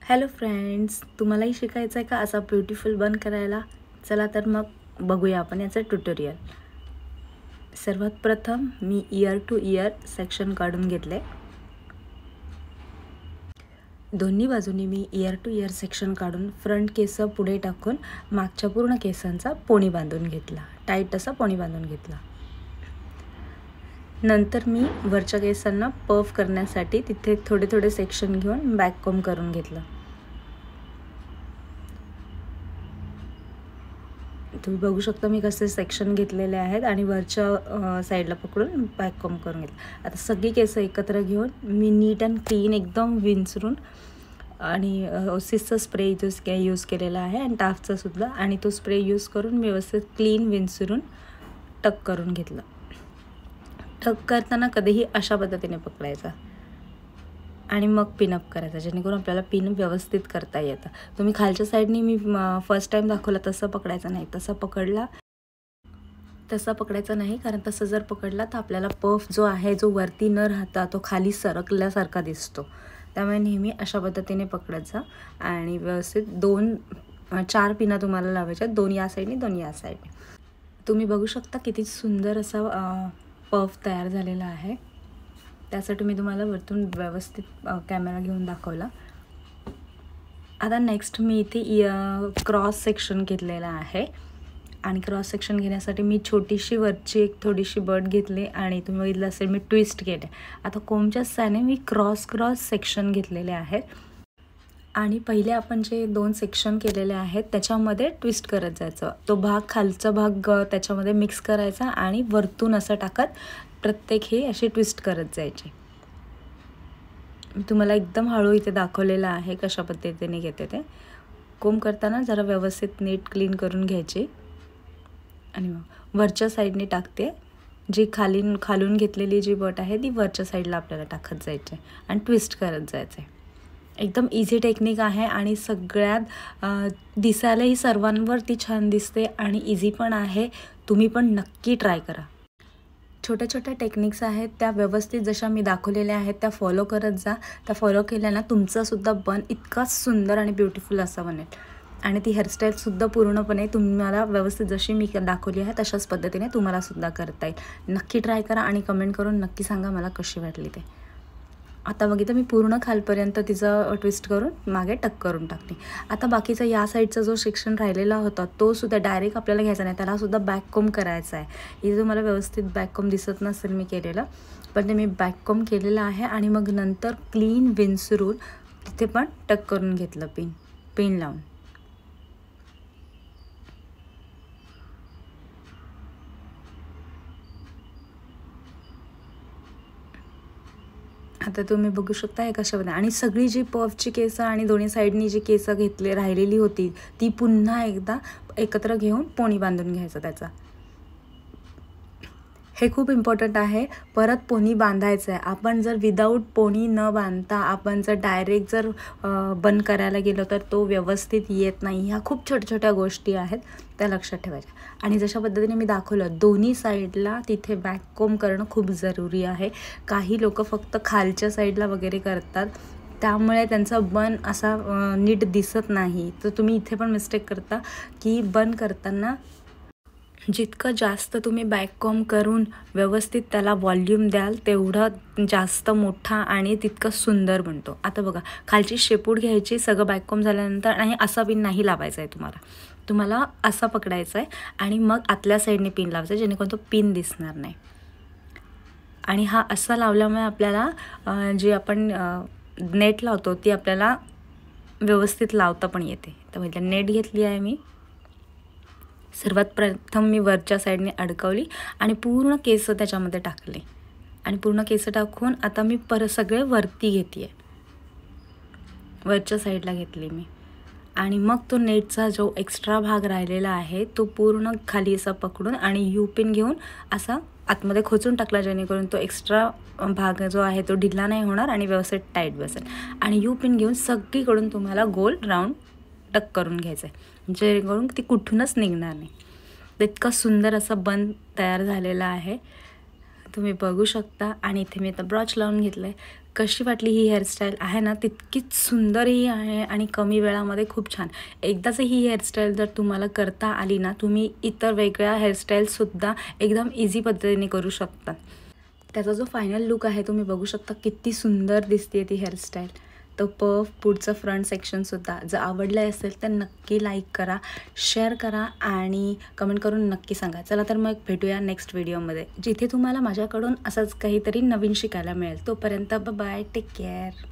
Hello friends, तुम्हालाही शिकायचं आहे का असा ब्युटिफुल बन करायला? चला तर मग बघूया आपण याचं ट्युटोरियल. सर्वात प्रथम मी इयर टू इयर सेक्शन काढून घेतले. दोन्ही बाजूनी मी इयर टू इयर सेक्शन काढून फ्रंट केस पुढे टाकून मागच्या पूर्ण केसांचा पोणी बांधून घेतला. टाईट असा पोणी बांधून घेतला. नंतर मी वरच्या केसांना पफ करण्यासाठी तिथे थोडे थोडे सेक्शन घेऊन बॅक कोम करून घेतलं. तुम्ही बघू शकता मी कसे सेक्शन घेतलेले आहेत आणि वरच्या साईडला पकडून बॅक कोम करून घेतलं. आता सगळी केस एकत्र घेऊन मी नीट अँड क्लीन एकदम विंचरून आणि ओसिसचा स्प्रे यूज केलेला आहे आणि टाफचा सुद्धा, आणि तो स्प्रे यूज करून व्यवस्थित क्लीन विंचरून टक करून घेतलं. टक करताना कधीही अशा पद्धतीने पकडायचा आणि मग पिनअप करायचा, जेणेकरून आपल्याला पिन व्यवस्थित करता येतं. तुम्ही खालच्या साईडनी मी फर्स्ट टाईम दाखवला तसं पकडायचं नाही. तसा पकडायचा नाही, कारण तसं जर पकडला तर आपल्याला पफ जो आहे जो वरती न राहता तो खाली सरकल्यासारखा दिसतो. त्यामुळे नेहमी अशा पद्धतीने पकडत जा आणि व्यवस्थित 4 पिना तुम्हाला लावायच्या, 2 या साईडनी 2 या साईडने. तुम्ही बघू शकता किती सुंदर असा पफ तयार झालेला आहे. त्यासाठी मी तुम्हाला वरतून व्यवस्थित कॅमेरा घेऊन दाखवला. आता नेक्स्ट मी इथे क्रॉस सेक्शन घेतलेला आहे आणि क्रॉस सेक्शन घेण्यासाठी मी छोटीशी वरची एक थोडीशी बट घेतली आणि तुम्ही बघितलं असेल मी ट्विस्ट केले. आता कोमच्या साहाय्याने मी क्रॉस सेक्शन घेतलेले आहेत आणि पहिले आपण जे 2 सेक्शन केलेले आहेत त्याच्यामध्ये ट्विस्ट करत जायचं. तो भाग, खालचा भाग त्याच्यामध्ये मिक्स करायचा आणि वरतून असं टाकत प्रत्येक हे असे ट्विस्ट करत जायचे. मी तुम्हाला एकदम हळू इथे दाखवलेलं आहे कशा पद्धतीने घेते ते. कोम करताना जरा व्यवस्थित नीट क्लीन करून घ्यायची आणि मग वरच्या साईडने टाकते. जी खालून घेतलेली जी बट आहे ती वरच्या साईडला आपल्याला टाकत जायची आणि ट्विस्ट करत जायचं. एकदम इझी टेक्निक आहे आणि सगळ्यात दिसायलाही सर्वांवरती छान दिसते आणि इझी पण आहे. तुम्ही पण नक्की ट्राय करा. छोट्या छोट्या टेक्निक्स आहेत त्या व्यवस्थित जशा मी दाखवलेल्या आहेत त्या फॉलो करत जा. त्या फॉलो केल्यानं तुमचासुद्धा बन इतका सुंदर आणि ब्युटिफुल असा बनेल आणि ती हेअरस्टाईलसुद्धा पूर्णपणे तुम्हाला व्यवस्थित जशी मी दाखवली आहे तशाच पद्धतीने तुम्हालासुद्धा करता येईल. नक्की ट्राय करा आणि कमेंट करून नक्की सांगा मला कशी वाटली ते. आता बघितलं मी पूर्ण खालपर्यंत तिचं ट्विस्ट करून मागे टक करून टाकते. आता बाकीचा या साईडचा जो सेक्शन राहिलेला होता तो सुद्धा डायरेक्ट आपल्याला घ्यायचा नाही, त्यालासुद्धा बॅक कोम करायचा आहे. इथे तुम्हाला व्यवस्थित बॅक कोम दिसत नसेल मी केलेलं, पण ते मी बॅक कोम केलेलं आहे आणि मग नंतर क्लीन विंचरून तिथे पण टक करून घेतलं पिन लावून. आता तुम्ही बघू शकता हे कशामध्ये, आणि सगळी जी पफची केसं आणि दोन्ही साईडनी जी केसं राहिलेली होती ती पुन्हा एकदा एकत्र घेऊन पोणी बांधून घ्यायचं त्याचा. हे खूप इम्पॉर्टंट आहे. परत पोणी बांधायचं आहे. आपण जर विदाऊट पोणी न बांधता आपण जर डायरेक्ट जर बन करायला गेलो तर तो व्यवस्थित येत नाही. ह्या खूप छोट्या छोट्या गोष्टी आहेत त्या लक्षात ठेवायच्या. आणि जशा पद्धतीने मी दाखवलं दोन्ही साईडला तिथे बॅक कोम करणं खूप जरुरी आहे. काही लोक फक्त खालच्या साईडला वगैरे करतात, त्यामुळे त्यांचा बन असा नीट दिसत नाही. तर तुम्ही इथे पण मिस्टेक करता की बन करताना जितकं जास्त तुम्ही बॅक कोम करून व्यवस्थित त्याला व्हॉल्यूम द्याल तेवढा जास्त मोठा आणि तितकं सुंदर बनतो. आता बघा, खालची शेपूट घ्यायची सगळं बॅक कोम झाल्यानंतर आणि असा पिन नाही लावायचा आहे तुम्हाला असा पकडायचा आहे आणि मग आतल्या साईडने पिन लावायचा आहे, जेणेकरून तो पिन दिसणार नाही. आणि हा असा लावल्यामुळे आपल्याला जे आपण नेट लावतो ती आपल्याला व्यवस्थित लावता पण येते. तर म्हणजे नेट घेतली आहे मी. सर्वात प्रथम मी वरच्या साईडने अडकवली आणि पूर्ण केस त्याच्यामध्ये टाकले आणि पूर्ण केस टाकून आता मी सगळे वरती घेते आहे. वरच्या साईडला घेतली मी आणि मग तो नेटचा जो एक्स्ट्रा भाग राहिलेला आहे तो पूर्ण खाली असा पकडून आणि यू पिन घेऊन असा आतमध्ये खोचून टाकला, जेणेकरून तो एक्स्ट्रा भाग जो आहे तो ढिला नाही होणार आणि व्यवस्थित टाईट बसेल. आणि यू पिन घेऊन सगळीकडून तुम्हाला गोल राऊंड टक करून घ्यायचं आहे, जेणेकरून ती कुठूनच निघणार नाही. इतका सुंदर असा बन तयार झालेला आहे तुम्ही बघू शकता. आणि इथे मी आता ब्रॉच लावून घेतलं आहे. कशी वाटली ही हेअरस्टाईल? आहे ना तितकीच सुंदरही आहे आणि कमी वेळामध्ये खूप छान. एकदाच ही हेअरस्टाईल जर तुम्हाला करता आली ना, तुम्ही इतर वेगळ्या हेअरस्टाईलसुद्धा एकदम इझी पद्धतीने करू शकता. त्याचा जो फायनल लूक आहे तुम्ही बघू शकता, किती सुंदर दिसते ती हेअरस्टाईल. तो पफ पुढचं फ्रंट सेक्शनसुद्धा जर आवडलं असेल तर नक्की लाईक करा, शेअर करा आणि कमेंट करून नक्की सांगा. चला तर मग भेटूया नेक्स्ट व्हिडिओमध्ये, जिथे तुम्हाला माझ्याकडून असंच काहीतरी नवीन शिकायला मिळेल. तोपर्यंत बाय, टेक केअर.